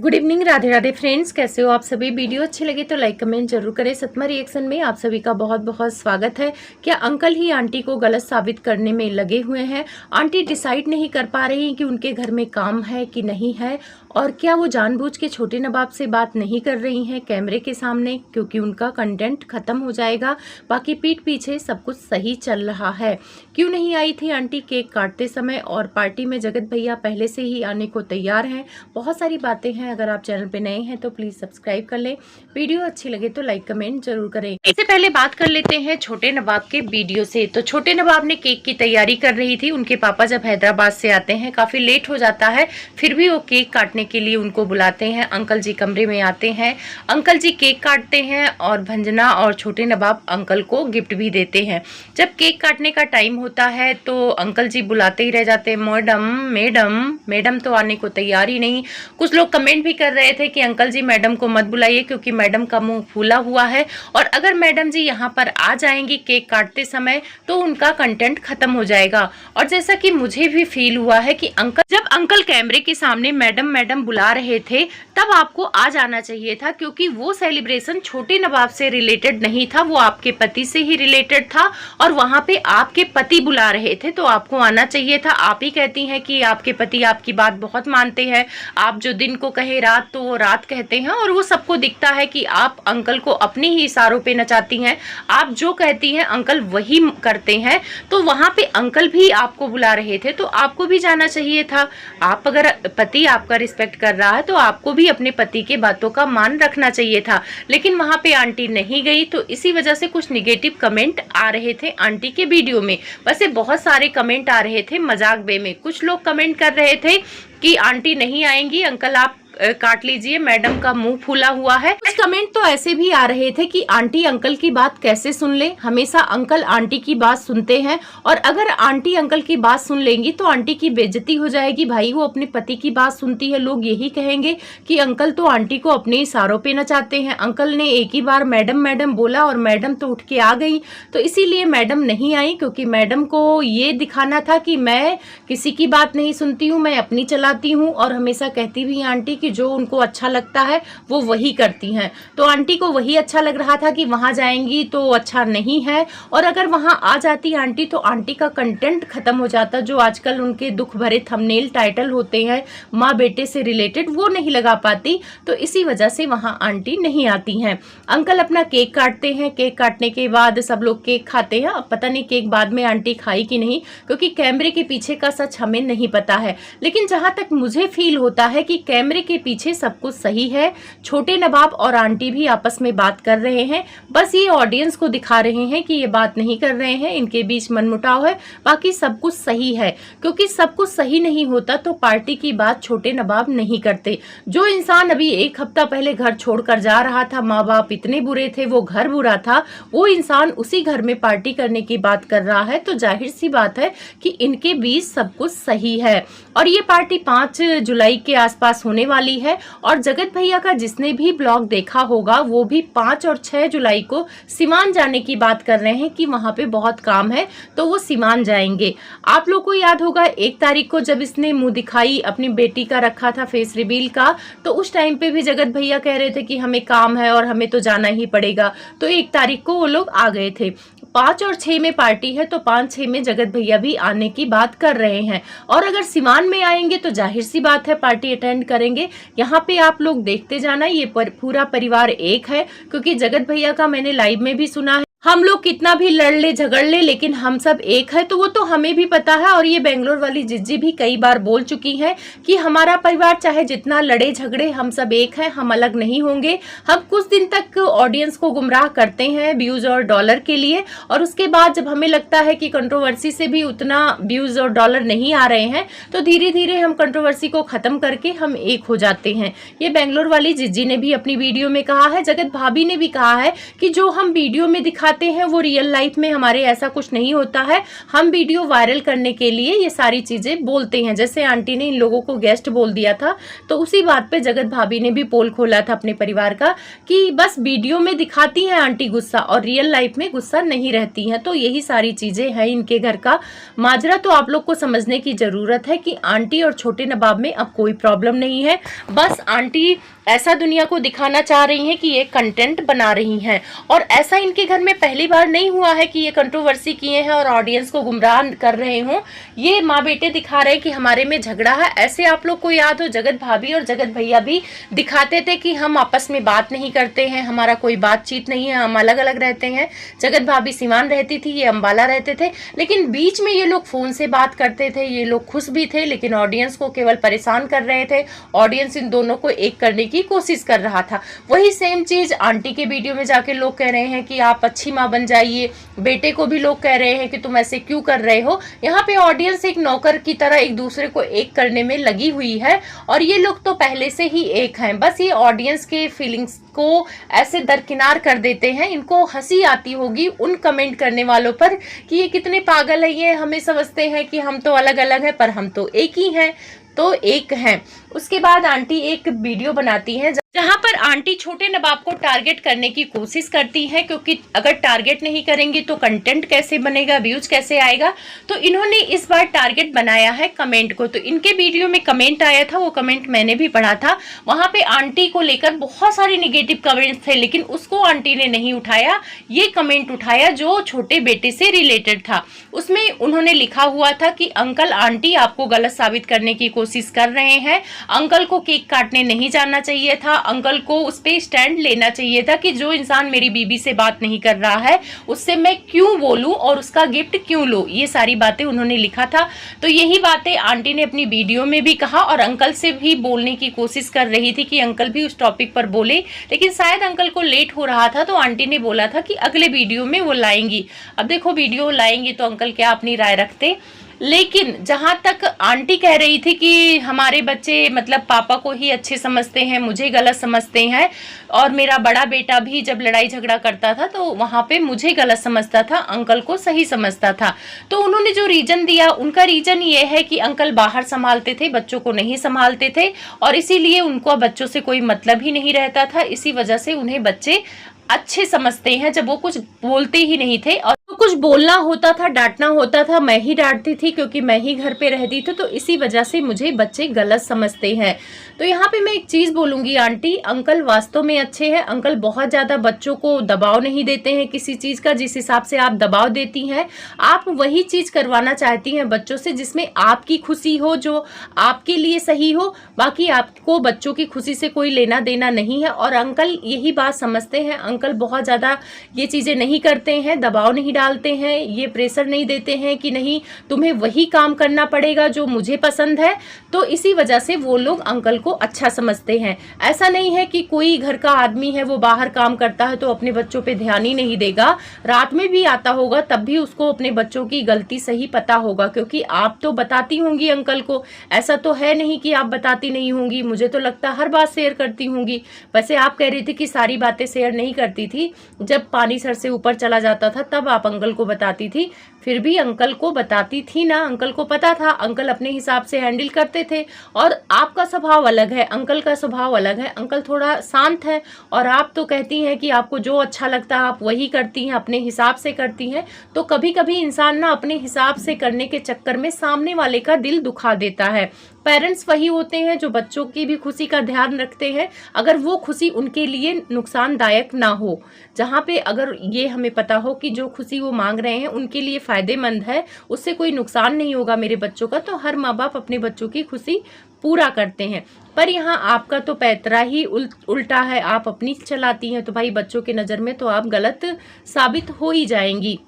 Good evening, Radhe Radhe friends. कैसे हो आप सभी। वीडियो अच्छी लगी तो लाइक कमेंट जरूर करें। सतमा रिएक्शन में आप सभी का बहुत बहुत स्वागत है। क्या अंकल ही आंटी को गलत साबित करने में लगे हुए हैं? आंटी डिसाइड नहीं कर पा रही कि उनके घर में काम है कि नहीं है, और क्या वो जानबूझ के छोटे नवाब से बात नहीं कर रही हैं कैमरे के सामने, क्योंकि उनका कंटेंट खत्म हो जाएगा। बाकी पीठ पीछे सब कुछ सही चल रहा है। क्यों नहीं आई थी आंटी केक काटते समय, और पार्टी में जगत भैया पहले से ही आने को तैयार हैं। बहुत सारी बातें हैं। अगर आप चैनल पे नए हैं तो प्लीज सब्सक्राइब कर लें। वीडियो अच्छी लगे तो लाइक कमेंट जरूर करें। इससे पहले बात कर लेते हैं छोटे नवाब के वीडियो से। तो छोटे नवाब ने केक की तैयारी कर रही थी। उनके पापा जब हैदराबाद से आते हैं, काफी लेट हो जाता है, फिर भी वो केक काटने के लिए उनको बुलाते हैं। अंकल जी कमरे में आते हैं, अंकल जी केक काटते हैं और भंजना और छोटे नवाब अंकल को गिफ्ट भी देते हैं। जब केक काटने का टाइम होता है तो अंकल जी बुलाते ही रह जाते हैं, मैडम मैडम मैडम तो आने को तैयार ही नहीं। कुछ लोग कमेंट भी कर रहे थे कि अंकल जी मैडम को मत बुलाइए, क्योंकि मैडम का मुंह फूला हुआ है, और अगर मैडम जी यहाँ पर आ जाएंगी केक काटते समय तो उनका कंटेंट खत्म हो जाएगा। और जैसा कि मुझे भी फील हुआ है कि जब अंकल कैमरे के सामने मैडम मैडम बुला रहे थे तब आपको आ जाना चाहिए था, क्योंकि वो सेलिब्रेशन छोटे नवाब से रिलेटेड नहीं था, वो आपके पति से ही रिलेटेड था, और वहां पे आपके पति बुला रहे थे तो आपको आना चाहिए था। आप ही कहती हैं कि आपके पति आपकी बात बहुत मानते हैं, आप जो दिन को कहे रात तो वो रात कहते हैं, और वो सबको दिखता है कि आप अंकल को अपने ही इशारों पे नचाती हैं। आप जो कहती हैं अंकल वही करते हैं। तो वहां पे अंकल भी आपको बुला रहे थे तो आपको भी जाना चाहिए था। आप अगर पति आपका रिस्पेक्ट कर रहा है तो आपको भी अपने पति के बातों का मान रखना चाहिए था। लेकिन वहां पे आंटी नहीं गई, तो इसी वजह से कुछ निगेटिव कमेंट आ रहे थे आंटी के वीडियो में। वैसे बहुत सारे कमेंट आ रहे थे मजाक वे में। कुछ लोग कमेंट कर रहे थे कि आंटी नहीं आएंगी, अंकल आप काट लीजिए, मैडम का मुंह फूला हुआ है। कुछ कमेंट तो ऐसे भी आ रहे थे कि आंटी अंकल की बात कैसे सुन ले। हमेशा अंकल आंटी की बात सुनते हैं, और अगर आंटी अंकल की बात सुन लेंगी तो आंटी की बेइज्जती हो जाएगी। भाई वो अपने पति की बात सुनती है, लोग यही कहेंगे कि अंकल तो आंटी को अपने इशारों पे नचाते हैं। अंकल ने एक ही बार मैडम मैडम बोला और मैडम तो उठ के आ गई, तो इसीलिए मैडम नहीं आई, क्योंकि मैडम को ये दिखाना था कि मैं किसी की बात नहीं सुनती हूँ, मैं अपनी चलाती हूँ। और हमेशा कहती भी आंटी कि जो उनको अच्छा लगता है वो वही करती हैं। तो आंटी को वही अच्छा लग रहा था कि वहां जाएंगी तो अच्छा नहीं है, और अगर वहां आ जाती आंटी तो आंटी का कंटेंट खत्म हो जाता। जो आजकल उनके दुख भरे थंबनेल टाइटल होते हैं माँ बेटे से रिलेटेड, वो नहीं लगा पाती, तो इसी वजह से वहां आंटी नहीं आती हैं। अंकल अपना केक काटते हैं, केक काटने के बाद सब लोग केक खाते हैं। अब पता नहीं केक बाद में आंटी खाई कि नहीं, क्योंकि कैमरे के पीछे का सच हमें नहीं पता है। लेकिन जहां तक मुझे फील होता है कि कैमरे के पीछे सब कुछ सही है। छोटे नवाब और आंटी भी आपस में बात कर रहे हैं, बस ये ऑडियंस को दिखा रहे हैं कि ये बात नहीं कर रहे हैं, इनके बीच मनमुटाव है। बाकी सब कुछ सही है, क्योंकि सब कुछ सही नहीं होता तो पार्टी की बात छोटे नवाब नहीं करते। जो इंसान अभी एक हफ्ता पहले घर छोड़कर जा रहा था, माँ बाप इतने बुरे थे, वो घर बुरा था, वो इंसान उसी घर में पार्टी करने की बात कर रहा है, तो जाहिर सी बात है कि इनके बीच सब कुछ सही है। और ये पार्टी 5 जुलाई के आसपास होने वाली है, और जगत भैया का जिसने भी ब्लॉग देखा होगा वो भी 5 और 6 जुलाई को सीवान जाने की बात कर रहे हैं कि वहां पे बहुत काम है, तो वो सीवान जाएंगे। आप लोग को याद होगा 1 तारीख को जब इसने मुंह दिखाई अपनी बेटी का रखा था फेस रिवील का, तो उस टाइम पे भी जगत भैया कह रहे थे कि हमें काम है और हमें तो जाना ही पड़ेगा, तो 1 तारीख को वो लोग आ गए थे। 5 और 6 में पार्टी है, तो 5-6 में जगत भैया भी आने की बात कर रहे हैं, और अगर सीवान में आएंगे तो जाहिर सी बात है पार्टी अटेंड करेंगे। यहाँ पे आप लोग देखते जाना, ये पूरा परिवार एक है, क्योंकि जगत भैया का मैंने लाइव में भी सुना है, हम लोग कितना भी लड़ ले झगड़ ले लेकिन हम सब एक है, तो वो तो हमें भी पता है। और ये बेंगलोर वाली जिज्जी भी कई बार बोल चुकी हैं कि हमारा परिवार चाहे जितना लड़े झगड़े हम सब एक हैं, हम अलग नहीं होंगे। हम कुछ दिन तक ऑडियंस को गुमराह करते हैं व्यूज और डॉलर के लिए, और उसके बाद जब हमें लगता है कि कंट्रोवर्सी से भी उतना व्यूज और डॉलर नहीं आ रहे हैं, तो धीरे धीरे हम कंट्रोवर्सी को खत्म करके हम एक हो जाते हैं। ये बेंगलोर वाली जिज्जी ने भी अपनी वीडियो में कहा है, जगत भाभी ने भी कहा है कि जो हम वीडियो में दिखा दिखाते हैं वो रियल लाइफ में हमारे ऐसा कुछ नहीं होता है। हम वीडियो वायरल करने के लिए ये सारी चीजें बोलते हैं। जैसे आंटी ने इन लोगों को गेस्ट बोल दिया था, तो उसी बात पे जगत भाभी ने भी पोल खोला था अपने परिवार का कि बस वीडियो में दिखाती हैं आंटी गुस्सा और रियल लाइफ में गुस्सा नहीं रहती हैं। तो यही सारी चीजें हैं इनके घर का माजरा। तो आप लोग को समझने की जरूरत है कि आंटी और छोटे नवाब में अब कोई प्रॉब्लम नहीं है। बस आंटी ऐसा दुनिया को दिखाना चाह रही हैं कि ये कंटेंट बना रही हैं, और ऐसा इनके घर में पहली बार नहीं हुआ है कि ये कंट्रोवर्सी किए हैं और ऑडियंस को गुमराह कर रहे हों। ये माँ बेटे दिखा रहे हैं कि हमारे में झगड़ा है। ऐसे आप लोग को याद हो जगत भाभी और जगत भैया भी दिखाते थे कि हम आपस में बात नहीं करते हैं, हमारा कोई बातचीत नहीं है, हम अलग अलग रहते हैं। जगत भाभी सीवान रहती थी, ये अम्बाला रहते थे, लेकिन बीच में ये लोग फोन से बात करते थे। ये लोग खुश भी थे, लेकिन ऑडियंस को केवल परेशान कर रहे थे। ऑडियंस इन दोनों को एक करने की कोशिश कर रहा था। वही सेम चीज आंटी के वीडियो में जाके लोग कह रहे हैं कि आप अच्छी माँ बन जाइए। बेटे को भी लोग कह रहे हैं कि तुम ऐसे क्यों कर रहे हो। यहाँ पे ऑडियंस एक नौकर की तरह एक दूसरे को एक करने में लगी हुई है, और ये लोग तो पहले से ही एक हैं। बस ये ऑडियंस के फीलिंग्स को ऐसे दरकिनार कर देते हैं। इनको हंसी आती होगी उन कमेंट करने वालों पर कि ये कितने पागल है, ये हमें समझते हैं कि हम तो अलग अलग हैं, पर हम तो एक ही हैं, तो एक हैं। उसके बाद आंटी एक वीडियो बनाती हैं जहां पर आंटी छोटे नवाब को टारगेट करने की कोशिश करती हैं, क्योंकि अगर टारगेट नहीं करेंगी तो कंटेंट कैसे बनेगा, व्यूज कैसे आएगा। तो इन्होंने इस बार टारगेट बनाया है कमेंट को। तो इनके वीडियो में कमेंट आया था, वो कमेंट मैंने भी पढ़ा था। वहां पे आंटी को लेकर बहुत सारे नेगेटिव कमेंट्स थे, लेकिन उसको आंटी ने नहीं उठाया। ये कमेंट उठाया जो छोटे बेटे से रिलेटेड था। उसमें उन्होंने लिखा हुआ था कि अंकल आंटी आपको गलत साबित करने की कोशिश कर रहे हैं। अंकल को केक काटने नहीं जाना चाहिए था, अंकल को उस पे स्टैंड लेना चाहिए था कि जो इंसान मेरी बीबी से बात नहीं कर रहा है उससे मैं क्यों बोलूं और उसका गिफ्ट क्यों लूं। ये सारी बातें उन्होंने लिखा था। तो यही बातें आंटी ने अपनी वीडियो में भी कहा, और अंकल से भी बोलने की कोशिश कर रही थी कि अंकल भी उस टॉपिक पर बोले, लेकिन शायद अंकल को लेट हो रहा था। तो आंटी ने बोला था कि अगले वीडियो में वो लाएंगी। अब देखो वीडियो लाएंगी तो अंकल क्या अपनी राय रखते। लेकिन जहां तक आंटी कह रही थी कि हमारे बच्चे मतलब पापा को ही अच्छे समझते हैं, मुझे गलत समझते हैं, और मेरा बड़ा बेटा भी जब लड़ाई झगड़ा करता था तो वहां पे मुझे गलत समझता था, अंकल को सही समझता था। तो उन्होंने जो रीजन दिया, उनका रीजन ये है कि अंकल बाहर संभालते थे, बच्चों को नहीं संभालते थे, और इसीलिए उनको बच्चों से कोई मतलब ही नहीं रहता था। इसी वजह से उन्हें बच्चे अच्छे समझते हैं जब वो कुछ बोलते ही नहीं थे, और तो कुछ बोलना होता था, डांटना होता था, मैं ही डांटती थी क्योंकि मैं ही घर पे रहती थी। तो इसी वजह से मुझे बच्चे गलत समझते हैं। तो यहाँ पे मैं एक चीज बोलूंगी आंटी, अंकल वास्तव में अच्छे हैं। अंकल बहुत ज्यादा बच्चों को दबाव नहीं देते हैं किसी चीज का। जिस हिसाब से आप दबाव देती हैं, आप वही चीज करवाना चाहती हैं बच्चों से जिसमें आपकी खुशी हो, जो आपके लिए सही हो। बाकी आपको बच्चों की खुशी से कोई लेना देना नहीं है, और अंकल यही बात समझते हैं। अंकल बहुत ज्यादा ये चीजें नहीं करते हैं, दबाव नहीं डालते हैं, ये प्रेशर नहीं देते हैं कि नहीं तुम्हें वही काम करना पड़ेगा जो मुझे पसंद है। तो इसी वजह से वो लोग अंकल को अच्छा समझते हैं। ऐसा नहीं है कि कोई घर का आदमी है वो बाहर काम करता है तो अपने बच्चों पे ध्यान ही नहीं देगा, रात में भी आता होगा तब भी उसको अपने बच्चों की गलती सही पता होगा, क्योंकि आप तो बताती होंगी अंकल को। ऐसा तो है नहीं कि आप बताती नहीं होंगी, मुझे तो लगता हर बात शेयर करती होंगी। वैसे आप कह रही थी कि सारी बातें शेयर नहीं करती थी, जब पानी सर से ऊपर चला जाता था तब आप अंकल को बताती थी, फिर भी अंकल को बताती थी ना। अंकल को पता था, अंकल अपने हिसाब से हैंडल करते थे। और आपका स्वभाव अलग है, अंकल का स्वभाव अलग है। अंकल थोड़ा शांत है, और आप तो कहती हैं कि आपको जो अच्छा लगता है आप वही करती हैं, अपने हिसाब से करती हैं। तो कभी कभी इंसान ना अपने हिसाब से करने के चक्कर में सामने वाले का दिल दुखा देता है। पेरेंट्स वही होते हैं जो बच्चों की भी खुशी का ध्यान रखते हैं, अगर वो खुशी उनके लिए नुकसानदायक ना हो। जहाँ पे अगर ये हमें पता हो कि जो खुशी वो मांग रहे हैं उनके लिए फायदेमंद है, उससे कोई नुकसान नहीं होगा मेरे बच्चों का, तो हर माँ बाप अपने बच्चों की खुशी पूरा करते हैं। पर यहाँ आपका तो पैतरा ही उल्टा है, आप अपनी चलाती हैं, तो भाई बच्चों की नज़र में तो आप गलत साबित हो ही जाएंगी।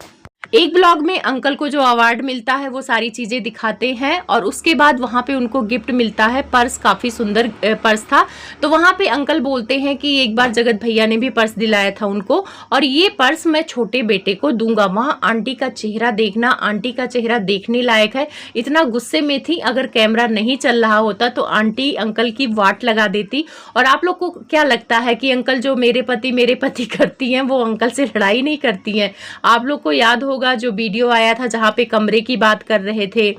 एक ब्लॉग में अंकल को जो अवार्ड मिलता है वो सारी चीजें दिखाते हैं और उसके बाद वहां पे उनको गिफ्ट मिलता है पर्स, काफी सुंदर पर्स था। तो वहां पे अंकल बोलते हैं कि एक बार जगत भैया ने भी पर्स दिलाया था उनको और ये पर्स मैं छोटे बेटे को दूंगा। वहां आंटी का चेहरा देखना, आंटी का चेहरा देखने लायक है। इतना गुस्से में थी, अगर कैमरा नहीं चल रहा होता तो आंटी अंकल की वाट लगा देती। और आप लोग को क्या लगता है कि अंकल जो मेरे पति करती हैं वो अंकल से लड़ाई नहीं करती हैं? आप लोग को याद होगा जो वीडियो आया था जहां पे कमरे की बात कर रहे थे,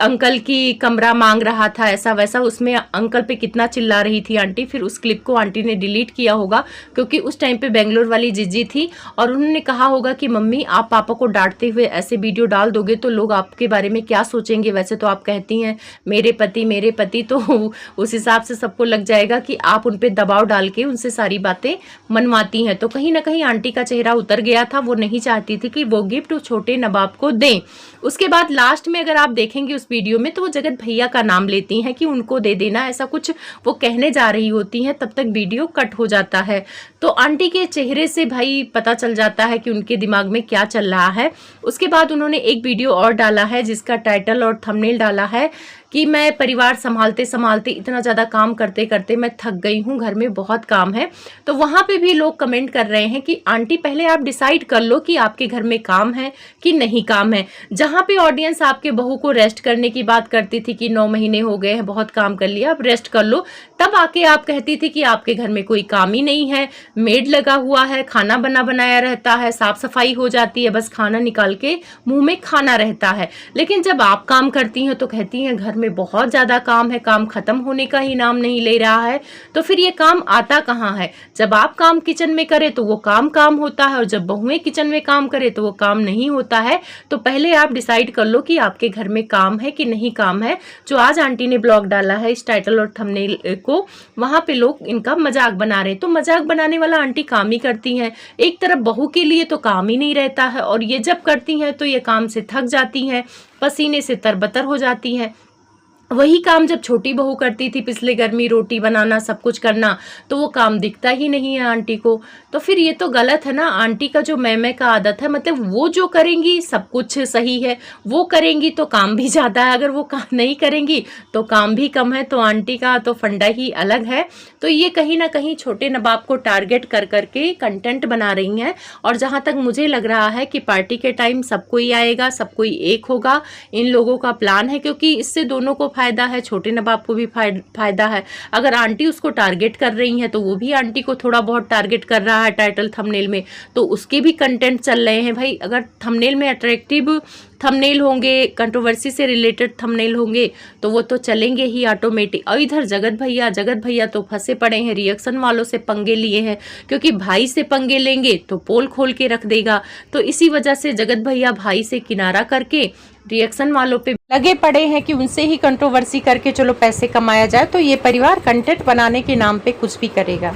अंकल की कमरा मांग रहा था ऐसा वैसा, उसमें अंकल पे कितना चिल्ला रही थी आंटी। फिर उस क्लिप को आंटी ने डिलीट किया होगा क्योंकि उस टाइम पे बेंगलोर वाली जीजी थी और उन्होंने कहा होगा कि मम्मी आप पापा को डांटते हुए ऐसे वीडियो डाल दोगे तो लोग आपके बारे में क्या सोचेंगे। वैसे तो आप कहती हैं मेरे पति, तो उस हिसाब से सबको लग जाएगा कि आप उन पर दबाव डाल के उनसे सारी बातें मनवाती हैं। तो कहीं ना कहीं आंटी का चेहरा उतर गया था, वो नहीं चाहती थी कि वो गिफ्ट छोटे नवाब को दें। उसके बाद लास्ट में अगर आप देखेंगे वीडियो में तो वो जगत भैया का नाम लेती हैं कि उनको दे देना, ऐसा कुछ वो कहने जा रही होती हैं, तब तक वीडियो कट हो जाता है। तो आंटी के चेहरे से भाई पता चल जाता है कि उनके दिमाग में क्या चल रहा है। उसके बाद उन्होंने एक वीडियो और डाला है जिसका टाइटल और थंबनेल डाला है कि मैं परिवार संभालते संभालते इतना ज़्यादा काम करते करते मैं थक गई हूँ, घर में बहुत काम है। तो वहाँ पे भी लोग कमेंट कर रहे हैं कि आंटी पहले आप डिसाइड कर लो कि आपके घर में काम है कि नहीं काम है। जहाँ पे ऑडियंस आपके बहू को रेस्ट करने की बात करती थी कि 9 महीने हो गए हैं, बहुत काम कर लिया, अब रेस्ट कर लो, तब आके आप कहती थी कि आपके घर में कोई काम ही नहीं है, मेड लगा हुआ है, खाना बनाया रहता है, साफ सफाई हो जाती है, बस खाना निकाल के मुंह में खाना रहता है। लेकिन जब आप काम करती हैं तो कहती हैं घर में बहुत ज्यादा काम है, काम खत्म होने का ही नाम नहीं ले रहा है। तो फिर ये काम आता कहाँ है? जब आप काम किचन में करें तो वो काम होता है और जब बहुएं किचन में काम करे तो वो काम नहीं होता है। तो पहले आप डिसाइड कर लो कि आपके घर में काम है कि नहीं काम है। जो आज आंटी ने ब्लॉग डाला है इस टाइटल और थंबनेल को, वहां पे लोग इनका मजाक बना रहे हैं। तो मजाक बनाने वाला आंटी काम ही करती हैं, एक तरफ बहू के लिए तो काम ही नहीं रहता है और ये जब करती हैं तो ये काम से थक जाती हैं, पसीने से तरबतर हो जाती हैं। वही काम जब छोटी बहू करती थी, पिछले गर्मी रोटी बनाना, सब कुछ करना, तो वो काम दिखता ही नहीं है आंटी को। तो फिर ये तो गलत है ना। आंटी का जो मैं का आदत है, मतलब वो जो करेंगी सब कुछ सही है, वो करेंगी तो काम भी ज़्यादा है, अगर वो काम नहीं करेंगी तो काम भी कम है। तो आंटी का तो फंडा ही अलग है। तो ये कहीं ना कहीं छोटे नवाब को टारगेट कर करके कंटेंट बना रही हैं। और जहाँ तक मुझे लग रहा है कि पार्टी के टाइम सब कोई आएगा, सब कोई एक होगा, इन लोगों का प्लान है, क्योंकि इससे दोनों को फायदा है, छोटे नवाब को भी फायदा है। अगर आंटी उसको टारगेट कर रही है तो वो भी आंटी को थोड़ा बहुत टारगेट कर रहा है टाइटल थंबनेल में, तो उसके भी कंटेंट चल रहे हैं। भाई अगर थंबनेल में अट्रैक्टिव थंबनेल होंगे, कंट्रोवर्सी से रिलेटेड थंबनेल होंगे तो वो तो चलेंगे ही ऑटोमेटिक। और इधर जगत भैया तो फंसे पड़े हैं, रिएक्शन वालों से पंगे लिए हैं, क्योंकि भाई से पंगे लेंगे तो पोल खोल के रख देगा। तो इसी वजह से जगत भैया भाई से किनारा करके रिएक्शन वालों पे लगे पड़े हैं कि उनसे ही कंट्रोवर्सी करके चलो पैसे कमाया जाए। तो ये परिवार कंटेंट बनाने के नाम पे कुछ भी करेगा।